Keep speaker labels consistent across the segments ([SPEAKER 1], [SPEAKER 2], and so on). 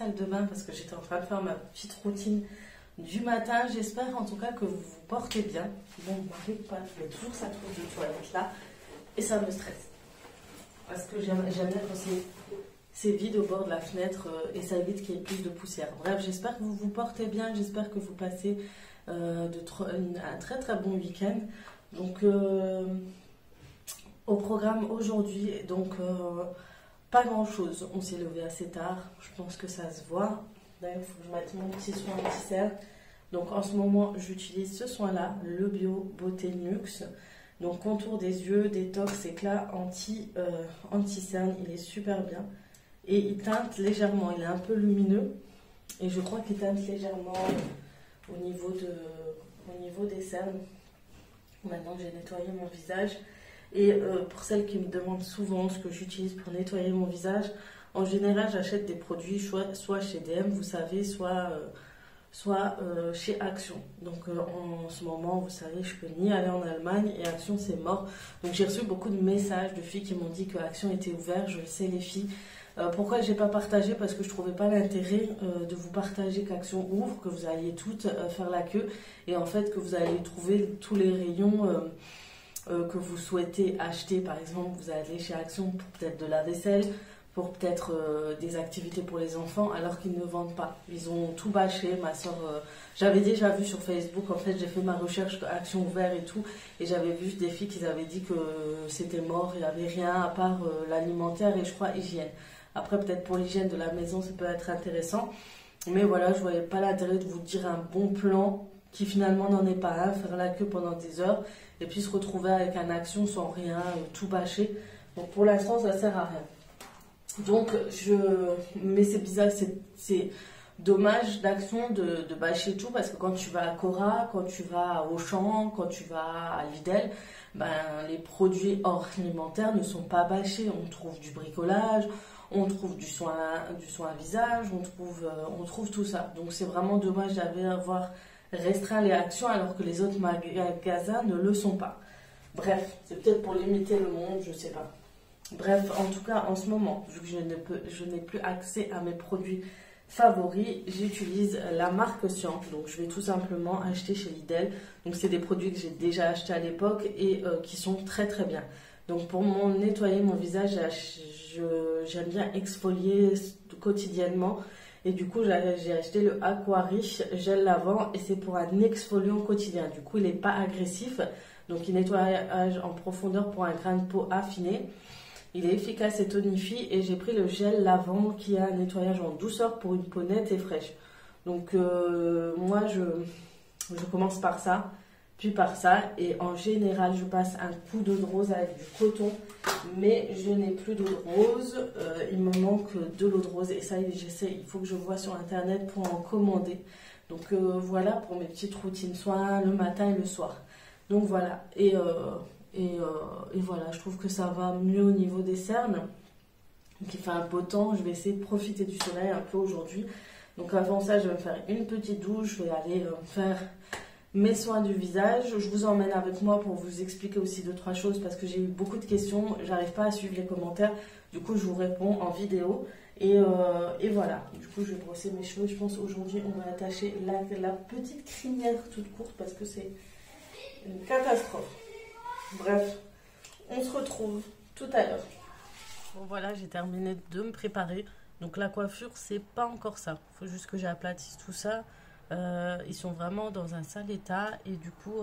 [SPEAKER 1] salle de bain parce que j'étais en train de faire ma petite routine du matin. J'espère en tout cas que vous vous portez bien. Bon, m'arrive pas, je mets toujours sa trousse de toilette là et ça me stresse. Parce que j'aime bien quand c'est vide au bord de la fenêtre et ça évite qu'il y ait plus de poussière. Bref, j'espère que vous vous portez bien, j'espère que vous passez un très très bon week-end. Donc, au programme aujourd'hui, donc pas grand chose. On s'est levé assez tard, je pense que ça se voit. D'ailleurs, il faut que je mette mon petit soin anti-cerne. Donc en ce moment, j'utilise ce soin-là, le Bio Beauté Nuxe. Donc contour des yeux, détox, éclat, anti-cerne, il est super bien. Et il teinte légèrement, il est un peu lumineux. Et je crois qu'il teinte légèrement au niveau des cernes. Maintenant que j'ai nettoyé mon visage. Et pour celles qui me demandent souvent ce que j'utilise pour nettoyer mon visage, en général j'achète des produits soit chez DM, vous savez, soit chez Action. Donc en ce moment, vous savez, je peux ni aller en Allemagne et Action c'est mort. Donc j'ai reçu beaucoup de messages de filles qui m'ont dit que Action était ouvert. Je le sais les filles. Pourquoi j'ai pas partagé? Parce que je trouvais pas l'intérêt de vous partager qu'Action ouvre, que vous alliez toutes faire la queue et en fait que vous allez trouver tous les rayons que vous souhaitez acheter. Par exemple, vous allez chez Action pour peut-être de la vaisselle, pour peut-être des activités pour les enfants, alors qu'ils ne vendent pas. Ils ont tout bâché. Ma soeur, j'avais déjà vu sur Facebook, en fait j'ai fait ma recherche Action ouvert et tout, et j'avais vu des filles qui avaient dit que c'était mort, il n'y avait rien à part l'alimentaire et je crois hygiène. Après peut-être pour l'hygiène de la maison ça peut être intéressant, mais voilà, je voyais pas l'intérêt de vous dire un bon plan qui finalement n'en est pas un, faire la queue pendant des heures et puis se retrouver avec un Action sans rien, tout bâché. Donc pour l'instant ça sert à rien. Donc mais c'est bizarre, c'est dommage d'Action de bâcher tout, parce que quand tu vas à Cora, quand tu vas à Auchan, quand tu vas à Lidl, ben, les produits hors alimentaires ne sont pas bâchés. On trouve du bricolage, on trouve du soin visage, on trouve tout ça. Donc c'est vraiment dommage d'avoir restreint les Actions alors que les autres magasins ne le sont pas. Bref, c'est peut-être pour limiter le monde, je sais pas. Bref, en tout cas, en ce moment, vu que je n'ai plus accès à mes produits favoris, j'utilise la marque Siant. Donc, je vais tout simplement acheter chez Lidl. Donc, c'est des produits que j'ai déjà achetés à l'époque et qui sont très très bien. Donc, pour nettoyer mon visage, j'aime bien exfolier quotidiennement. Et du coup, j'ai acheté le Aquarich gel lavant et c'est pour un exfoliant quotidien. Du coup, il n'est pas agressif. Donc, il nettoie en profondeur pour un grain de peau affiné. Il est efficace et tonifie, et j'ai pris le gel lavant qui a un nettoyage en douceur pour une peau nette et fraîche. Donc moi je commence par ça, puis par ça, et en général je passe un coup d'eau de rose avec du coton, mais je n'ai plus d'eau de rose, il me manque de l'eau de rose et ça j'essaie, il faut que je vois sur internet pour en commander. Donc voilà pour mes petites routines soins le matin et le soir. Donc voilà, et voilà, je trouve que ça va mieux au niveau des cernes. Donc il fait un beau temps, je vais essayer de profiter du soleil un peu aujourd'hui. Donc avant ça, je vais me faire une petite douche, je vais aller faire mes soins du visage. Je vous emmène avec moi pour vous expliquer aussi 2-3 choses parce que j'ai eu beaucoup de questions, j'arrive pas à suivre les commentaires. Du coup, je vous réponds en vidéo. Et voilà, du coup, je vais brosser mes cheveux. Je pense aujourd'hui, on va attacher la petite crinière toute courte parce que c'est une catastrophe. Bref, on se retrouve tout à l'heure. Bon voilà, j'ai terminé de me préparer. Donc la coiffure, c'est pas encore ça. Il faut juste que j'aplatisse tout ça. Ils sont vraiment dans un sale état. Et du coup,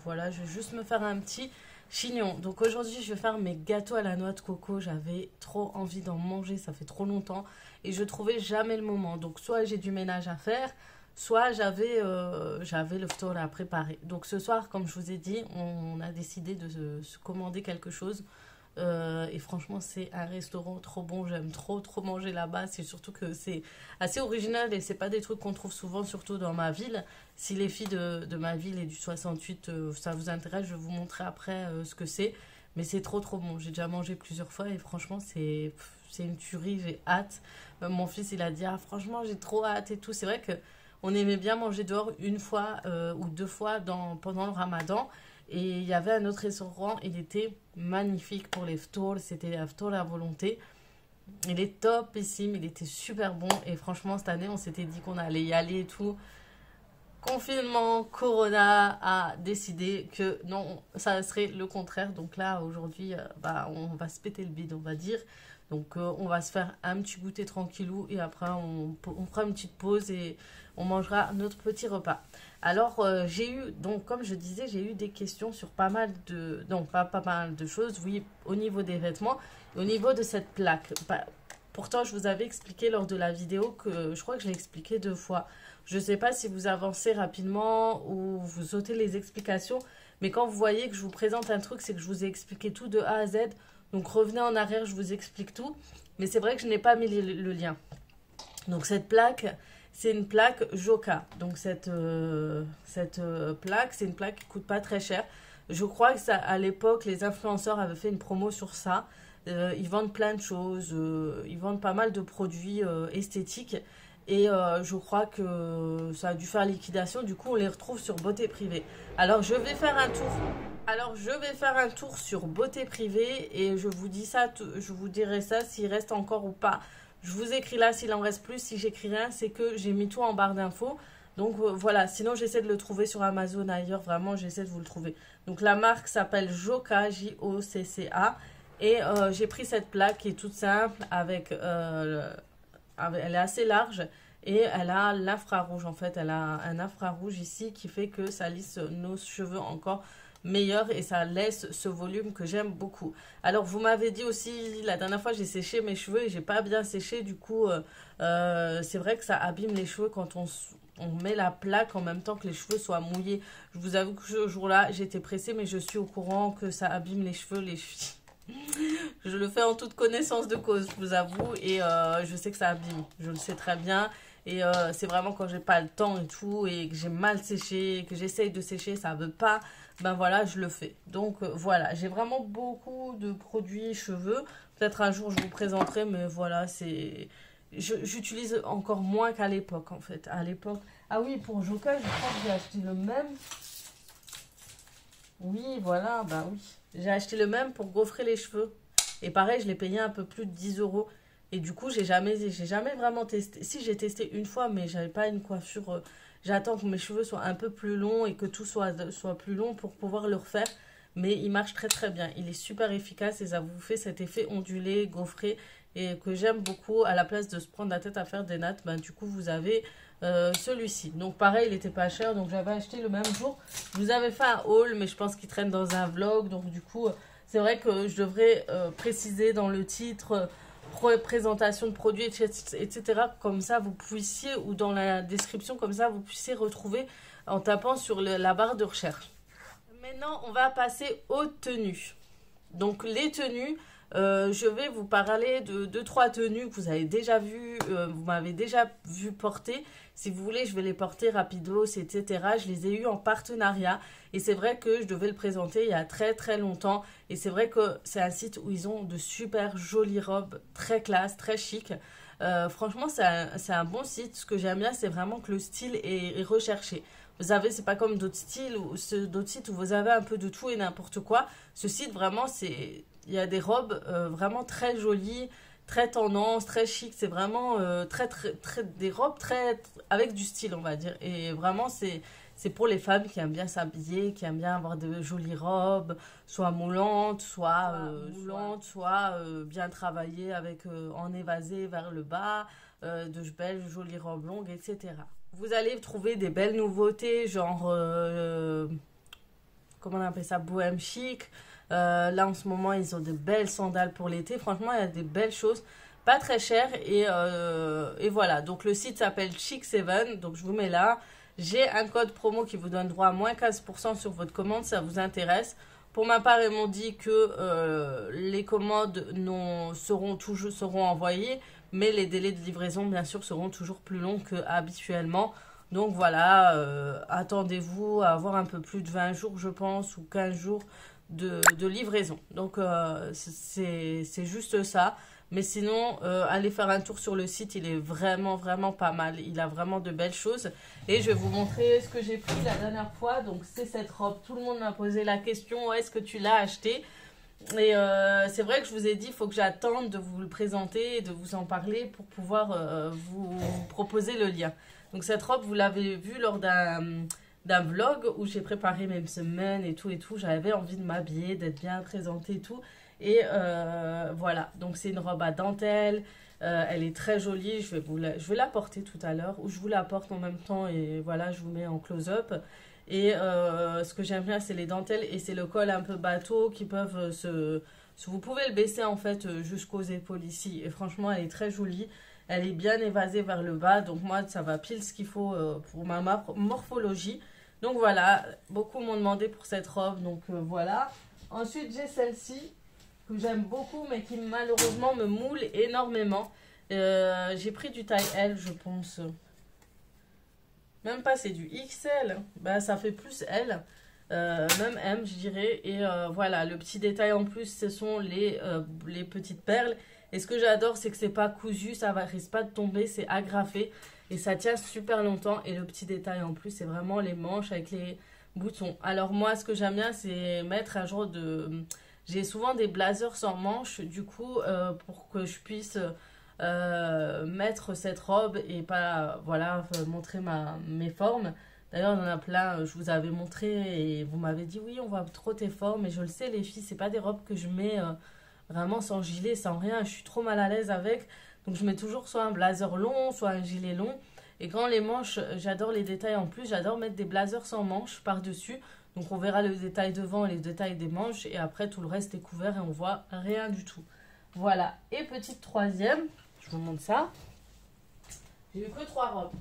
[SPEAKER 1] voilà, je vais juste me faire un petit chignon. Donc aujourd'hui, je vais faire mes gâteaux à la noix de coco. J'avais trop envie d'en manger, ça fait trop longtemps. Et je trouvais jamais le moment. Donc soit j'ai du ménage à faire, soit j'avais le ftour à préparer. Donc ce soir, comme je vous ai dit, on a décidé de se commander quelque chose. Et franchement, c'est un restaurant trop bon. J'aime trop manger là-bas. C'est surtout que c'est assez original et c'est pas des trucs qu'on trouve souvent, surtout dans ma ville. Si les filles de ma ville et du 68, ça vous intéresse, je vais vous montrer après ce que c'est. Mais c'est trop bon. J'ai déjà mangé plusieurs fois et franchement, c'est une tuerie. J'ai hâte. Même mon fils, il a dit, ah, franchement, j'ai trop hâte et tout. C'est vrai que on aimait bien manger dehors une fois ou 2 fois pendant le ramadan. Et il y avait un autre restaurant, il était magnifique pour les ftours, c'était la ftour à volonté. Il est topissime, il était super bon. Et franchement, cette année, on s'était dit qu'on allait y aller et tout. Confinement, Corona a décidé que non, ça serait le contraire. Donc là, aujourd'hui, on va se péter le bide, on va dire. Donc on va se faire un petit goûter tranquillou et après on fera une petite pause et on mangera notre petit repas. Alors j'ai eu, donc comme je disais, j'ai eu des questions sur pas mal de, non pas mal de choses, oui, au niveau des vêtements, au niveau de cette plaque. Pourtant, je vous avais expliqué lors de la vidéo que je crois que je l'ai expliqué 2 fois. Je ne sais pas si vous avancez rapidement ou vous sautez les explications, mais quand vous voyez que je vous présente un truc, c'est que je vous ai expliqué tout de A à Z. Donc revenez en arrière, je vous explique tout. Mais c'est vrai que je n'ai pas mis le lien. Donc cette plaque, c'est une plaque Joca. Donc cette plaque, c'est une plaque qui ne coûte pas très cher. Je crois que ça, à l'époque, les influenceurs avaient fait une promo sur ça. Ils vendent plein de choses, ils vendent pas mal de produits esthétiques. Et je crois que ça a dû faire liquidation. Du coup, on les retrouve sur Beauté Privée. Alors, je vais faire un tour. Alors, je vais faire un tour sur Beauté Privée et je vous dis ça, je vous dirai ça s'il reste encore ou pas. Je vous écris là s'il en reste plus. Si j'écris rien, c'est que j'ai mis tout en barre d'infos. Donc voilà, sinon j'essaie de le trouver sur Amazon ailleurs. Vraiment, j'essaie de vous le trouver. Donc la marque s'appelle Jocca, J-O-C-C-A. Et j'ai pris cette plaque qui est toute simple avec... elle est assez large et elle a l'infrarouge en fait. Elle a un infrarouge ici qui fait que ça lisse nos cheveux encore meilleur et ça laisse ce volume que j'aime beaucoup. Alors vous m'avez dit aussi la dernière fois j'ai séché mes cheveux et j'ai pas bien séché, du coup c'est vrai que ça abîme les cheveux quand on met la plaque en même temps que les cheveux soient mouillés. Je vous avoue que ce jour-là j'étais pressée, mais je suis au courant que ça abîme les cheveux, les filles. Je le fais en toute connaissance de cause, je vous avoue, et je sais que ça abîme, je le sais très bien. Et c'est vraiment quand j'ai pas le temps et tout, et que j'ai mal séché, que j'essaye de sécher, ça veut pas, ben voilà, je le fais. Donc voilà, j'ai vraiment beaucoup de produits cheveux. Peut-être un jour je vous présenterai, mais voilà, c'est... J'utilise encore moins qu'à l'époque, en fait. À l'époque... Ah oui, pour Jocca, je crois que j'ai acheté le même. Oui, voilà, bah oui. J'ai acheté le même pour gaufrer les cheveux. Et pareil, je l'ai payé un peu plus de 10 euros. Et du coup, j'ai jamais vraiment testé. Si, j'ai testé une fois, mais j'avais pas une coiffure. J'attends que mes cheveux soient un peu plus longs et que tout soit plus long pour pouvoir le refaire. Mais il marche très très bien. Il est super efficace et ça vous fait cet effet ondulé, gaufré. Et que j'aime beaucoup. À la place de se prendre la tête à faire des nattes, ben, du coup, vous avez celui-ci. Donc pareil, il était pas cher. Donc j'avais acheté le même jour. Je vous avais fait un haul, mais je pense qu'il traîne dans un vlog. Donc du coup... c'est vrai que je devrais préciser dans le titre présentation de produits, etc. Comme ça, vous puissiez, ou dans la description, comme ça, vous puissiez retrouver en tapant sur la barre de recherche. Maintenant, on va passer aux tenues. Donc, les tenues, je vais vous parler de 2-3 tenues que vous avez déjà vues, vous m'avez déjà vu porter. Si vous voulez, je vais les porter rapidos, etc. Je les ai eues en partenariat. Et c'est vrai que je devais le présenter il y a très très longtemps. Et c'est vrai que c'est un site où ils ont de super jolies robes, très classe, très chic. Franchement, c'est un bon site. Ce que j'aime bien, c'est vraiment que le style est recherché. Vous savez, c'est pas comme d'autres styles, d'autres sites où vous avez un peu de tout et n'importe quoi. Ce site, vraiment, il y a des robes vraiment très jolies, très tendance, très chic. C'est vraiment des robes avec du style, on va dire. Et vraiment, c'est pour les femmes qui aiment bien s'habiller, qui aiment bien avoir de jolies robes, soit moulantes, soit bien travaillées avec en évasé vers le bas, de belles jolies robes longues, etc. Vous allez trouver des belles nouveautés, genre, comment on appelle ça, bohème chic. Là, en ce moment, ils ont de belles sandales pour l'été. Franchement, il y a des belles choses, pas très chères. Et voilà, donc le site s'appelle Chic7, donc je vous mets là. J'ai un code promo qui vous donne droit à moins 15% sur votre commande, ça vous intéresse. Pour ma part, ils m'ont dit que les commandes seront envoyées, mais les délais de livraison, bien sûr, seront toujours plus longs qu'habituellement. Donc voilà, attendez-vous à avoir un peu plus de 20 jours, je pense, ou 15 jours de livraison. Donc c'est juste ça. Mais sinon, allez faire un tour sur le site, il est vraiment, vraiment pas mal. Il a vraiment de belles choses. Et je vais vous montrer ce que j'ai pris la dernière fois. Donc, c'est cette robe. Tout le monde m'a posé la question, est-ce que tu l'as acheté? Et c'est vrai que je vous ai dit, il faut que j'attende de vous le présenter et de vous en parler pour pouvoir vous proposer le lien. Donc cette robe, vous l'avez vue lors d'un vlog où j'ai préparé mes semaines et tout et tout. J'avais envie de m'habiller, d'être bien présentée et tout. Et voilà, donc c'est une robe à dentelle. Elle est très jolie, je vais la porter tout à l'heure, ou je vous la porte en même temps et voilà, je vous mets en close-up. Et ce que j'aime bien, c'est les dentelles et c'est le col un peu bateau qui peuvent vous pouvez le baisser en fait jusqu'aux épaules ici. Et franchement, elle est très jolie. Elle est bien évasée vers le bas. Donc moi, ça va pile ce qu'il faut pour ma morphologie. Donc voilà, beaucoup m'ont demandé pour cette robe. Donc voilà. Ensuite, j'ai celle-ci que j'aime beaucoup mais qui malheureusement me moule énormément. J'ai pris du taille L, je pense. Même pas, c'est du XL. Bah, ça fait plus L. Même M, je dirais. Et voilà, le petit détail en plus, ce sont les petites perles. Et ce que j'adore, c'est que c'est pas cousu, ça ne risque pas de tomber, c'est agrafé. Et ça tient super longtemps. Et le petit détail en plus, c'est vraiment les manches avec les boutons. Alors moi, ce que j'aime bien, c'est mettre un genre de... J'ai souvent des blazers sans manches. Du coup, pour que je puisse... mettre cette robe et pas voilà montrer mes formes. D'ailleurs, on en a plein, je vous avais montré et vous m'avez dit oui, on voit trop tes formes. Et je le sais, les filles, c'est pas des robes que je mets vraiment sans gilet, sans rien. Je suis trop mal à l'aise avec. Donc, je mets toujours soit un blazer long, soit un gilet long. Et quand les manches, j'adore les détails en plus. J'adore mettre des blazers sans manches par-dessus. Donc, on verra le détail devant et les détails des manches. Et après, tout le reste est couvert et on voit rien du tout. Voilà. Et petite troisième. Je vous montre ça. J'ai eu que 3 robes.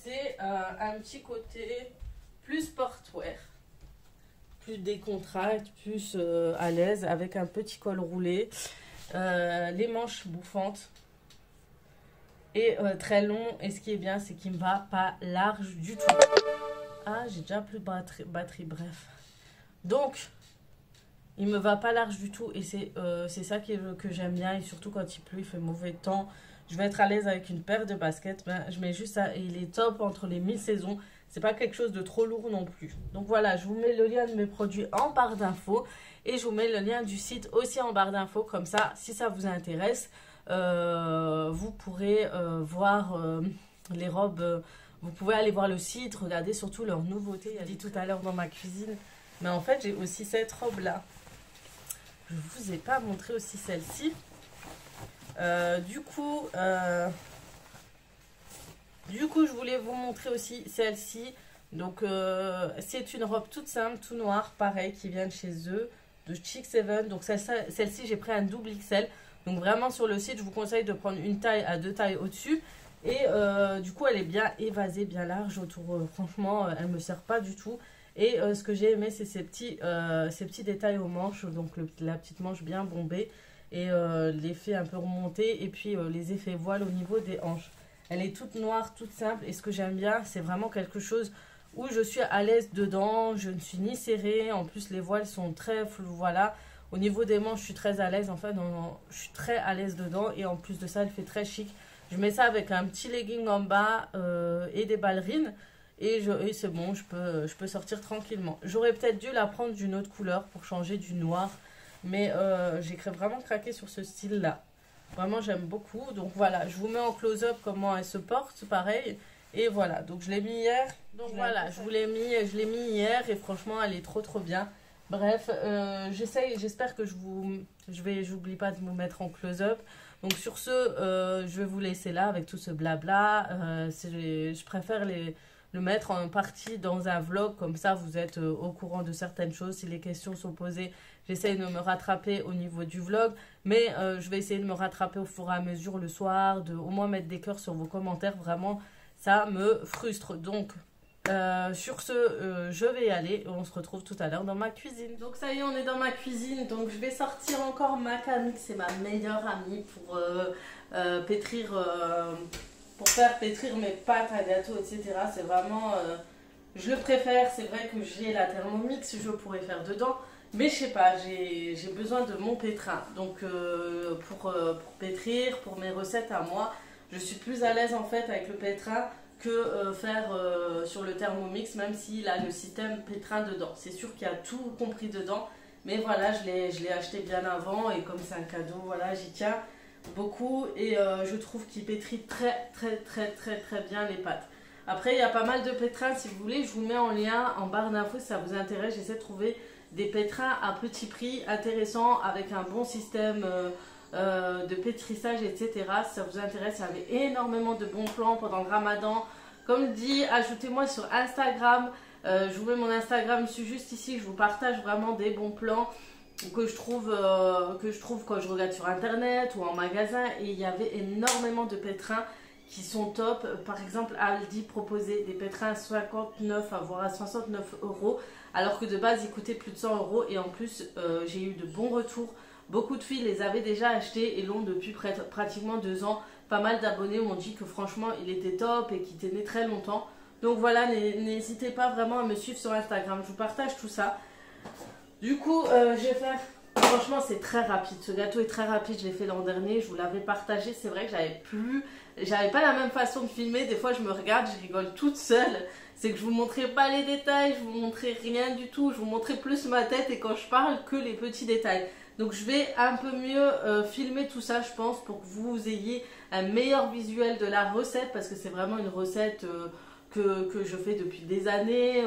[SPEAKER 1] C'est un petit côté plus sportwear, plus décontracté, plus à l'aise, avec un petit col roulé, les manches bouffantes et très long. Et ce qui est bien, c'est qu'il ne va pas large du tout. Ah, j'ai déjà plus de batterie, bref. Donc, il me va pas large du tout et c'est ça que j'aime bien. Et surtout quand il pleut, il fait mauvais temps, je vais être à l'aise avec une paire de baskets. Ben, je mets juste ça et il est top entre les 1000 saisons. C'est pas quelque chose de trop lourd non plus. Donc voilà, je vous mets le lien de mes produits en barre d'infos. Et je vous mets le lien du site aussi en barre d'infos. Comme ça, si ça vous intéresse, vous pourrez voir les robes. Vous pouvez aller voir le site, regarder surtout leurs nouveautés. J'ai dit tout à l'heure dans ma cuisine. Mais en fait, j'ai aussi cette robe-là. Je vous ai pas montré aussi celle-ci. Du coup, je voulais vous montrer aussi celle-ci. Donc, c'est une robe toute simple, tout noir, pareil, qui vient de chez eux, de Chic 7. Donc, celle-ci, j'ai pris un double XL. Donc, vraiment, sur le site, je vous conseille de prendre une taille à 2 tailles au-dessus. Et du coup, elle est bien évasée, bien large autour. Franchement, elle ne me sert pas du tout. Et ce que j'ai aimé, c'est ces petits détails aux manches. Donc, la petite manche bien bombée. Et l'effet un peu remonté. Et puis, les effets voiles au niveau des hanches. Elle est toute noire, toute simple. Et ce que j'aime bien, c'est vraiment quelque chose où je suis à l'aise dedans. Je ne suis ni serrée. En plus, les voiles sont très floues. Voilà. Au niveau des manches, je suis très à l'aise. En fait, je suis très à l'aise dedans. Et en plus de ça, elle fait très chic. Je mets ça avec un petit legging en bas et des ballerines. Et c'est bon, je peux sortir tranquillement. J'aurais peut-être dû la prendre d'une autre couleur pour changer du noir. Mais j'ai vraiment craqué sur ce style-là. Vraiment, j'aime beaucoup. Donc voilà, je vous mets en close-up comment elle se porte, pareil. Et voilà, donc je l'ai mis hier. Donc voilà, je l'ai mis hier et franchement, elle est trop bien. Bref, j'espère que j'oublie pas de vous mettre en close-up. Donc sur ce, je vais vous laisser là avec tout ce blabla. Je préfère le mettre en partie dans un vlog, comme ça vous êtes au courant de certaines choses. Si les questions sont posées, j'essaye de me rattraper au niveau du vlog, mais je vais essayer de me rattraper au fur et à mesure le soir, de au moins mettre des cœurs sur vos commentaires. Vraiment, ça me frustre. Donc sur ce, je vais y aller et on se retrouve tout à l'heure dans ma cuisine. Donc ça y est, on est dans ma cuisine. Donc je vais sortir encore ma Camille, c'est ma meilleure amie pour pétrir... pour faire pétrir mes pâtes à gâteau, etc. C'est vraiment... je le préfère. C'est vrai que j'ai la Thermomix, je pourrais faire dedans. Mais je sais pas, j'ai besoin de mon pétrin. Donc pour pétrir, pour mes recettes à moi, je suis plus à l'aise en fait avec le pétrin que faire sur le Thermomix, même s'il a le système pétrin dedans. C'est sûr qu'il y a tout compris dedans, mais voilà, je l'ai acheté bien avant et comme c'est un cadeau, voilà, j'y tiens beaucoup et je trouve qu'il pétrit très bien les pâtes. Après, il y a pas mal de pétrins, si vous voulez, je vous mets en lien en barre d'infos si ça vous intéresse. J'essaie de trouver des pétrins à petit prix, intéressants, avec un bon système de pétrissage, etc. Si ça vous intéresse, il y avait énormément de bons plans pendant le Ramadan. Comme dit, ajoutez-moi sur Instagram. Je vous mets mon Instagram juste ici. Je vous partage vraiment des bons plans que je trouve quand je regarde sur Internet ou en magasin. Et il y avait énormément de pétrins qui sont top. Par exemple, Aldi proposait des pétrins à 59 voire à 69 euros, alors que de base ils coûtaient plus de 100 euros. Et en plus, j'ai eu de bons retours. Beaucoup de filles les avaient déjà achetés et l'ont depuis pratiquement 2 ans. Pas mal d'abonnés m'ont dit que franchement il était top et qu'il tenait très longtemps. Donc voilà, n'hésitez pas vraiment à me suivre sur Instagram. Je vous partage tout ça. Du coup, je vais faire... Franchement, c'est très rapide. Ce gâteau est très rapide. Je l'ai fait l'an dernier. Je vous l'avais partagé. C'est vrai que j'avais pas la même façon de filmer. Des fois, je me regarde, je rigole toute seule. C'est que je vous montrais pas les détails. Je vous montrais rien du tout. Je vous montrais plus ma tête et quand je parle que les petits détails. Donc, je vais un peu mieux filmer tout ça, je pense, pour que vous ayez un meilleur visuel de la recette. Parce que c'est vraiment une recette... que je fais depuis des années,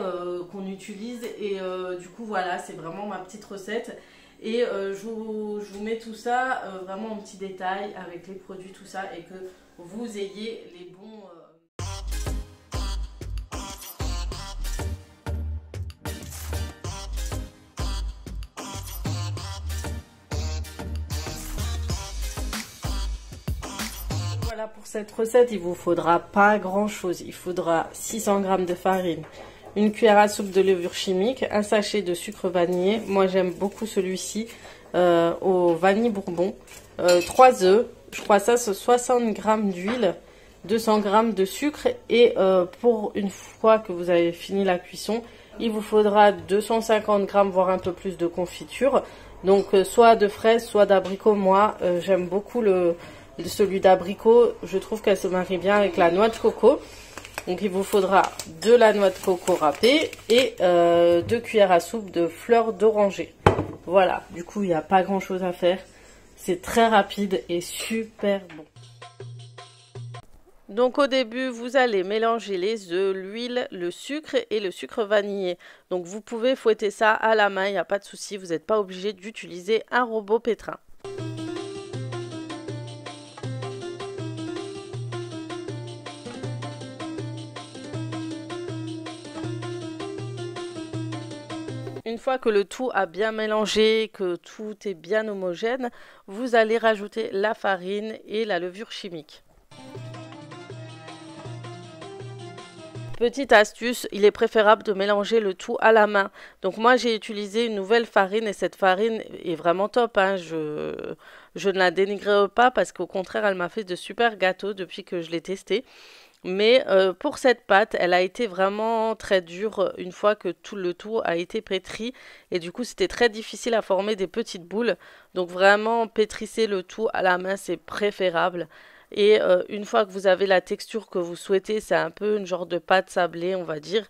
[SPEAKER 1] qu'on utilise et du coup voilà, c'est vraiment ma petite recette et je vous mets tout ça vraiment en petits détails avec les produits, tout ça, et que vous ayez les bons... Voilà, pour cette recette, il vous faudra pas grand chose. Il faudra 600 g de farine, une cuillère à soupe de levure chimique, un sachet de sucre vanillé. Moi, j'aime beaucoup celui-ci au vanille bourbon. 3 œufs, je crois ça, c'est 60 g d'huile, 200 g de sucre. Et pour une fois que vous avez fini la cuisson, il vous faudra 250 g, voire un peu plus de confiture. Donc, soit de fraises, soit d'abricots. Moi, j'aime beaucoup celui d'abricot, je trouve qu'elle se marie bien avec la noix de coco. Donc il vous faudra de la noix de coco râpée et 2 cuillères à soupe de fleurs d'oranger. Voilà, du coup il n'y a pas grand chose à faire. C'est très rapide et super bon. Donc au début, vous allez mélanger les œufs, l'huile, le sucre et le sucre vanillé. Donc vous pouvez fouetter ça à la main, il n'y a pas de souci, vous n'êtes pas obligé d'utiliser un robot pétrin. Une fois que le tout a bien mélangé, que tout est bien homogène, vous allez rajouter la farine et la levure chimique. Petite astuce, il est préférable de mélanger le tout à la main. Donc moi j'ai utilisé une nouvelle farine et cette farine est vraiment top, hein. Je ne la dénigre pas parce qu'au contraire elle m'a fait de super gâteaux depuis que je l'ai testé. Mais pour cette pâte, elle a été vraiment très dure une fois que tout le tout a été pétri. Et du coup, c'était très difficile à former des petites boules. Donc vraiment, pétrissez le tout à la main, c'est préférable. Et une fois que vous avez la texture que vous souhaitez, c'est un peu une genre de pâte sablée, on va dire.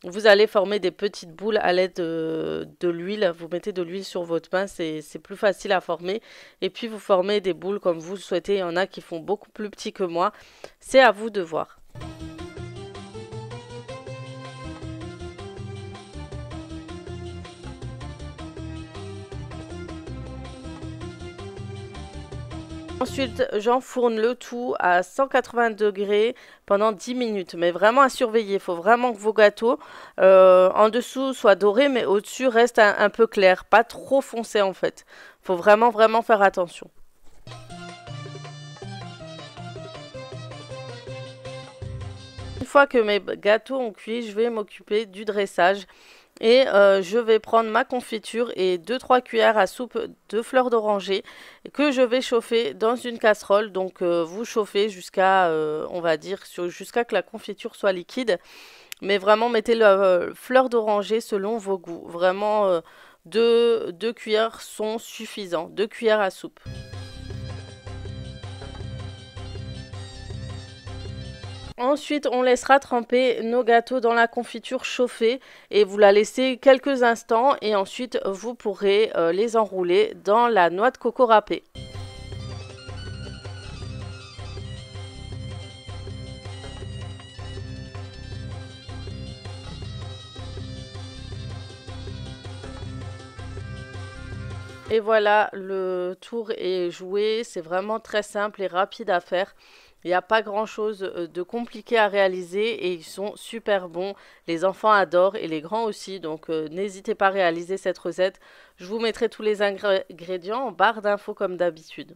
[SPEAKER 1] Vous allez former des petites boules à l'aide de l'huile. Vous mettez de l'huile sur votre pain, c'est plus facile à former. Et puis vous formez des boules comme vous le souhaitez. Il y en a qui font beaucoup plus petits que moi. C'est à vous de voir. Ensuite, j'enfourne le tout à 180 degrés pendant 10 minutes. Mais vraiment à surveiller. Il faut vraiment que vos gâteaux en dessous soient dorés, mais au-dessus reste un peu clair. Pas trop foncé en fait. Il faut vraiment faire attention. Une fois que mes gâteaux ont cuit, je vais m'occuper du dressage. Et je vais prendre ma confiture et 2-3 cuillères à soupe de fleurs d'oranger que je vais chauffer dans une casserole. Donc vous chauffez jusqu'à, on va dire, jusqu'à que la confiture soit liquide. Mais vraiment mettez la fleur d'oranger selon vos goûts. Vraiment 2 cuillères sont suffisants, 2 cuillères à soupe. Ensuite, on laissera tremper nos gâteaux dans la confiture chauffée et vous la laissez quelques instants et ensuite vous pourrez les enrouler dans la noix de coco râpée. Et voilà, le tour est joué, c'est vraiment très simple et rapide à faire. Il n'y a pas grand chose de compliqué à réaliser et ils sont super bons. Les enfants adorent et les grands aussi, donc n'hésitez pas à réaliser cette recette. Je vous mettrai tous les ingrédients en barre d'infos comme d'habitude.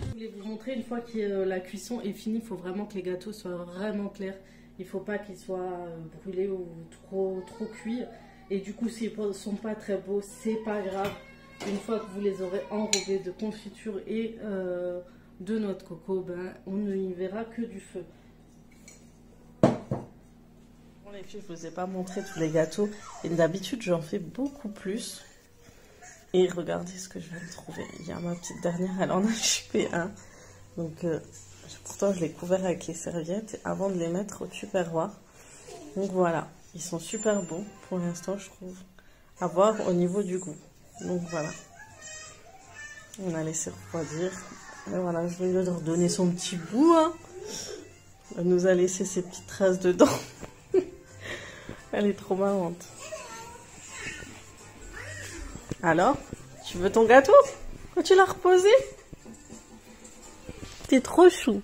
[SPEAKER 1] Je voulais vous montrer une fois que la cuisson est finie, il faut vraiment que les gâteaux soient vraiment clairs. Il ne faut pas qu'ils soient brûlés ou trop cuits. Et du coup, s'ils ne sont pas très beaux, c'est pas grave. Une fois que vous les aurez enrobés de confiture et de noix de coco, ben, on ne y verra que du feu. Bon les filles, je ne vous ai pas montré tous les gâteaux. Et d'habitude, j'en fais beaucoup plus. Et regardez ce que je viens de trouver. Il y a ma petite dernière, elle en a chipé un. Donc, pourtant, je l'ai couvert avec les serviettes avant de les mettre au tupperware. Donc voilà, ils sont super bons pour l'instant, je trouve. À voir au niveau du goût. Donc voilà, on a laissé refroidir. Et voilà, je vais leur donner son petit goût. Hein. Elle nous a laissé ses petites traces dedans. Elle est trop marrante. Alors, tu veux ton gâteau? Quand tu l'as reposé? T'es trop chou.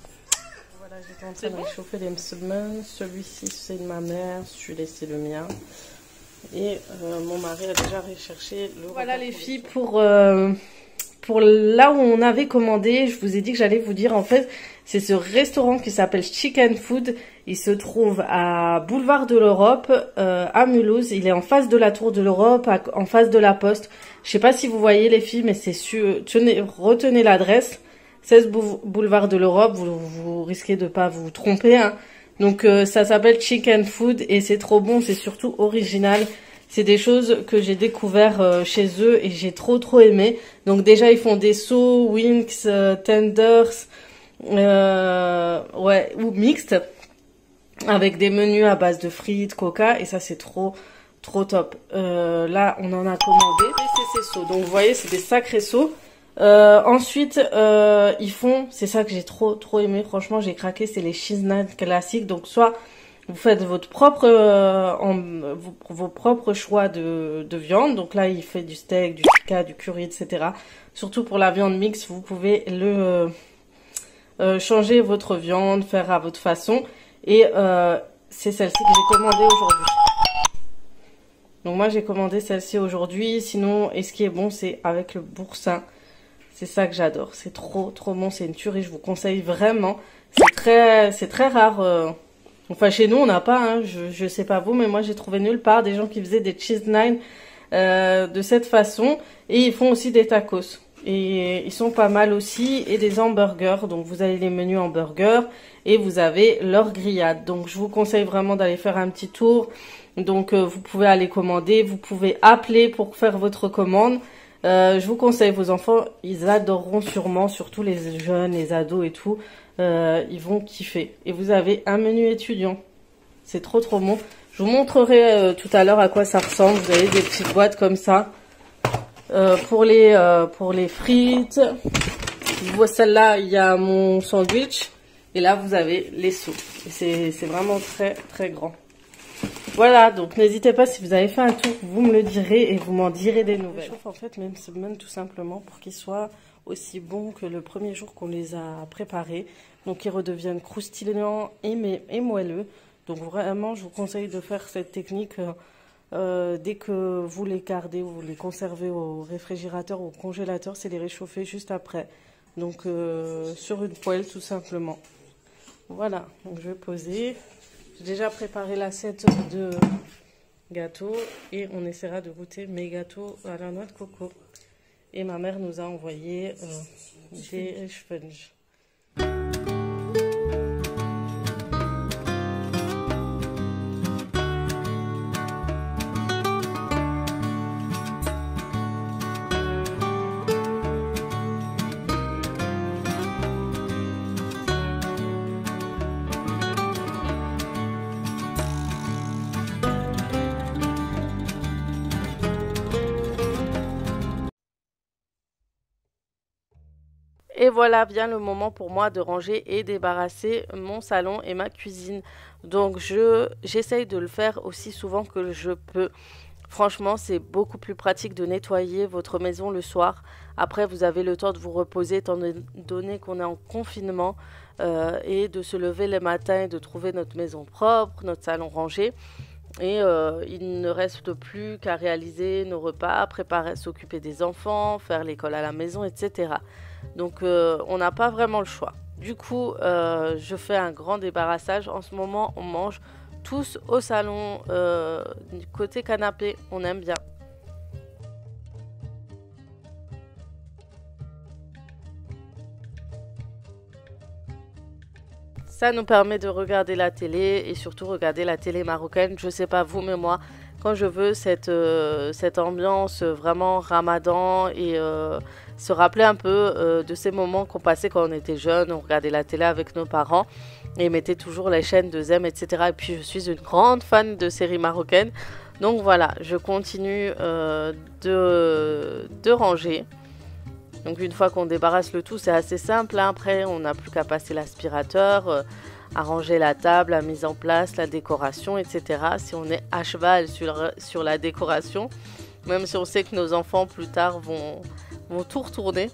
[SPEAKER 1] Voilà, j'étais en train de réchauffer les msemen. Celui-ci, c'est de ma mère. Celui-là, c'est le mien. Et mon mari a déjà recherché le... Voilà les filles, pour là où on avait commandé, je vous ai dit que j'allais vous dire, en fait, c'est ce restaurant qui s'appelle Chicken Food. Il se trouve à Boulevard de l'Europe, à Mulhouse. Il est en face de la Tour de l'Europe, en face de la Poste. Je sais pas si vous voyez les filles, mais c'est sûr. Retenez l'adresse. 16 Boulevard de l'Europe, vous risquez de pas vous tromper, hein. Donc ça s'appelle Chicken Food et c'est trop bon, c'est surtout original. C'est des choses que j'ai découvert chez eux et j'ai trop aimé. Donc déjà ils font des sauts, wings, tenders, ouais, ou mixtes, avec des menus à base de frites, coca, et ça c'est trop top. Là on en a commandé, c'est ces sauts. Donc vous voyez, c'est des sacrés sauts. Ensuite, ils font, c'est ça que j'ai trop aimé, franchement j'ai craqué, c'est les cheese naan classiques. Donc soit vous faites votre propre vos propres choix de viande. Donc là il fait du steak, du tikka, du curry, etc. Surtout pour la viande mixte, vous pouvez le changer votre viande, faire à votre façon. Et c'est celle-ci que j'ai commandée aujourd'hui. Donc moi j'ai commandé celle-ci aujourd'hui. Sinon, et ce qui est bon, c'est avec le boursin. C'est ça que j'adore. C'est trop bon. C'est une tuerie. Je vous conseille vraiment. C'est très rare. Enfin, chez nous, on n'a pas. Hein. Je sais pas vous, mais moi, j'ai trouvé nulle part des gens qui faisaient des cheese naan de cette façon. Et ils font aussi des tacos. Et ils sont pas mal aussi. Et des hamburgers. Donc, vous avez les menus hamburgers. Et vous avez leur grillade. Donc, je vous conseille vraiment d'aller faire un petit tour. Donc, vous pouvez aller commander. Vous pouvez appeler pour faire votre commande. Je vous conseille, vos enfants, ils adoreront sûrement, surtout les jeunes, les ados et tout, ils vont kiffer. Et vous avez un menu étudiant, c'est trop bon. Je vous montrerai tout à l'heure à quoi ça ressemble. Vous avez des petites boîtes comme ça pour les frites. Celle-là, il y a mon sandwich et là vous avez les sauts. C'est vraiment très grand. Voilà, donc n'hésitez pas, si vous avez fait un tour, vous me le direz et vous m'en direz des nouvelles. Je chauffe en fait même semaine tout simplement pour qu'ils soient aussi bons que le premier jour qu'on les a préparés. Donc ils redeviennent croustillants et moelleux. Donc vraiment, je vous conseille de faire cette technique dès que vous les gardez ou vous les conservez au réfrigérateur ou au congélateur, c'est les réchauffer juste après. Donc sur une poêle tout simplement. Voilà, donc je vais poser. J'ai déjà préparé l'assiette de gâteaux et on essaiera de goûter mes gâteaux à la noix de coco. Et ma mère nous a envoyé des sponges. Et voilà vient le moment pour moi de ranger et débarrasser mon salon et ma cuisine. Donc j'essaye de le faire aussi souvent que je peux. Franchement, c'est beaucoup plus pratique de nettoyer votre maison le soir. Après, vous avez le temps de vous reposer étant donné qu'on est en confinement et de se lever le matin et de trouver notre maison propre, notre salon rangé. Et il ne reste plus qu'à réaliser nos repas, préparer, s'occuper des enfants, faire l'école à la maison, etc. Donc on n'a pas vraiment le choix. Du coup, je fais un grand débarrassage. En ce moment, on mange tous au salon, côté canapé. On aime bien. Ça nous permet de regarder la télé et surtout regarder la télé marocaine. Je sais pas vous, mais moi, quand je veux cette ambiance vraiment ramadan et se rappeler un peu de ces moments qu'on passait quand on était jeune, on regardait la télé avec nos parents et mettait toujours les chaînes de Zem, etc. Et puis je suis une grande fan de séries marocaines. Donc voilà, je continue de ranger. Donc une fois qu'on débarrasse le tout, c'est assez simple, hein. Après, on n'a plus qu'à passer l'aspirateur, arranger la table, la mise en place, la décoration, etc. Si on est à cheval sur la décoration, même si on sait que nos enfants plus tard vont tout retourner.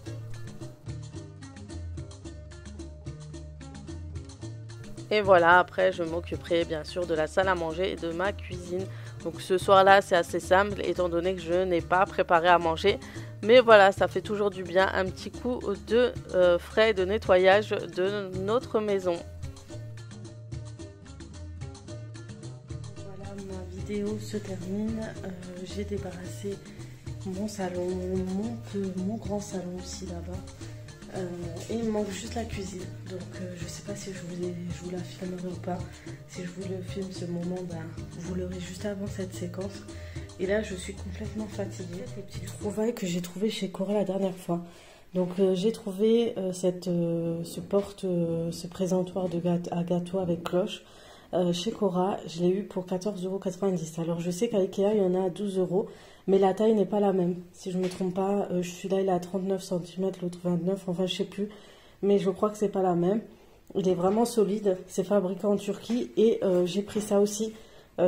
[SPEAKER 1] Et voilà, après je m'occuperai bien sûr de la salle à manger et de ma cuisine. Donc ce soir-là, c'est assez simple étant donné que je n'ai pas préparé à manger. Mais voilà, ça fait toujours du bien, un petit coup de frais de nettoyage de notre maison. Voilà, ma vidéo se termine. J'ai débarrassé mon salon, mon grand salon aussi là-bas. Et il me manque juste la cuisine. Donc je sais pas si je vous la filmerai ou pas. Si je vous le filme ce moment, ben, vous l'aurez juste avant cette séquence. Et là je suis complètement fatiguée. Les petites trouvailles que j'ai trouvées chez Cora la dernière fois. Donc j'ai trouvé ce présentoir à gâteau avec cloche. Chez Cora, je l'ai eu pour 14,90 €. Alors je sais qu'à Ikea il y en a à 12 €. Mais la taille n'est pas la même. Si je ne me trompe pas, celui-là il est à 39 cm, l'autre 29, enfin je sais plus. Mais je crois que c'est pas la même. Il est vraiment solide. C'est fabriqué en Turquie. Et j'ai pris ça aussi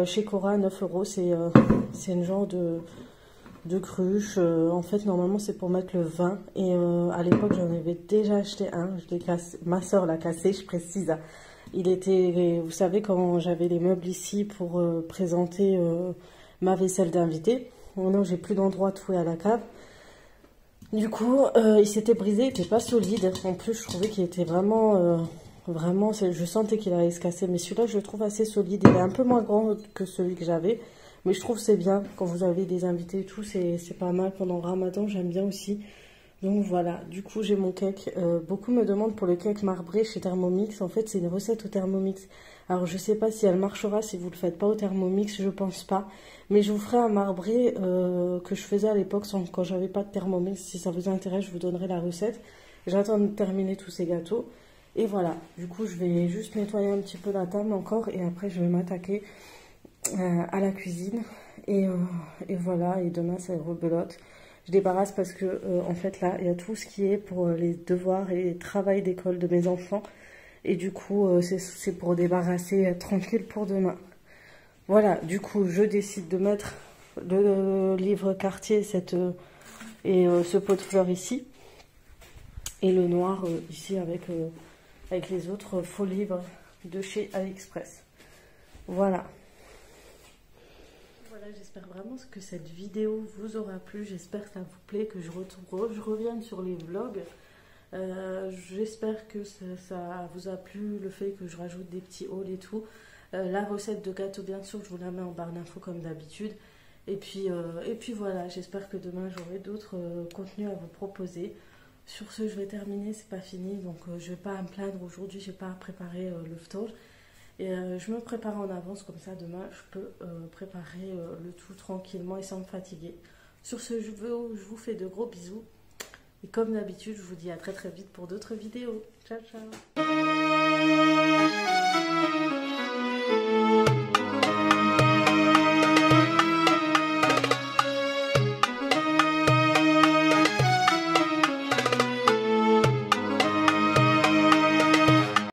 [SPEAKER 1] chez Cora à 9 €. C'est une genre de cruche. En fait, normalement c'est pour mettre le vin. Et à l'époque j'en avais déjà acheté un. Je l'ai cassé. Ma soeur l'a cassé, je précise. Il était, vous savez, quand j'avais les meubles ici pour présenter ma vaisselle d'invité. Maintenant, j'ai plus d'endroit tout à la cave. Du coup, il s'était brisé, il n'était pas solide. En plus, je trouvais qu'il était vraiment, je sentais qu'il allait se casser. Mais celui-là, je le trouve assez solide. Il est un peu moins grand que celui que j'avais. Mais je trouve que c'est bien. Quand vous avez des invités et tout, c'est pas mal. Pendant le Ramadan, j'aime bien aussi. Donc voilà, du coup j'ai mon cake. Beaucoup me demandent pour le cake marbré chez Thermomix. En fait, c'est une recette au Thermomix. Alors je sais pas si elle marchera si vous le faites pas au Thermomix, je pense pas. Mais je vous ferai un marbré que je faisais à l'époque quand j'avais pas de Thermomix. Si ça vous intéresse, je vous donnerai la recette. J'attends de terminer tous ces gâteaux. Et voilà, du coup je vais juste nettoyer un petit peu la table encore et après je vais m'attaquer à la cuisine. Et voilà, et demain c'est rebelote. Je débarrasse parce que en fait là il y a tout ce qui est pour les devoirs et les travails d'école de mes enfants. Et du coup c'est pour débarrasser tranquille pour demain. Voilà, du coup je décide de mettre le livre Cartier ce pot de fleurs ici. Et le noir ici avec les autres faux livres de chez AliExpress. Voilà. Voilà, j'espère vraiment que cette vidéo vous aura plu. J'espère que ça vous plaît, que je revienne sur les vlogs. J'espère que ça vous a plu, le fait que je rajoute des petits hauls et tout. La recette de gâteau, bien sûr, je vous la mets en barre d'infos comme d'habitude. Et puis voilà, j'espère que demain j'aurai d'autres contenus à vous proposer. Sur ce, je vais terminer, c'est pas fini. Donc je vais pas me plaindre aujourd'hui, j'ai pas préparé le phtor. Et je me prépare en avance, comme ça demain je peux préparer le tout tranquillement et sans me fatiguer. Sur ce, je vous fais de gros bisous. Et comme d'habitude, je vous dis à très très vite pour d'autres vidéos. Ciao ciao.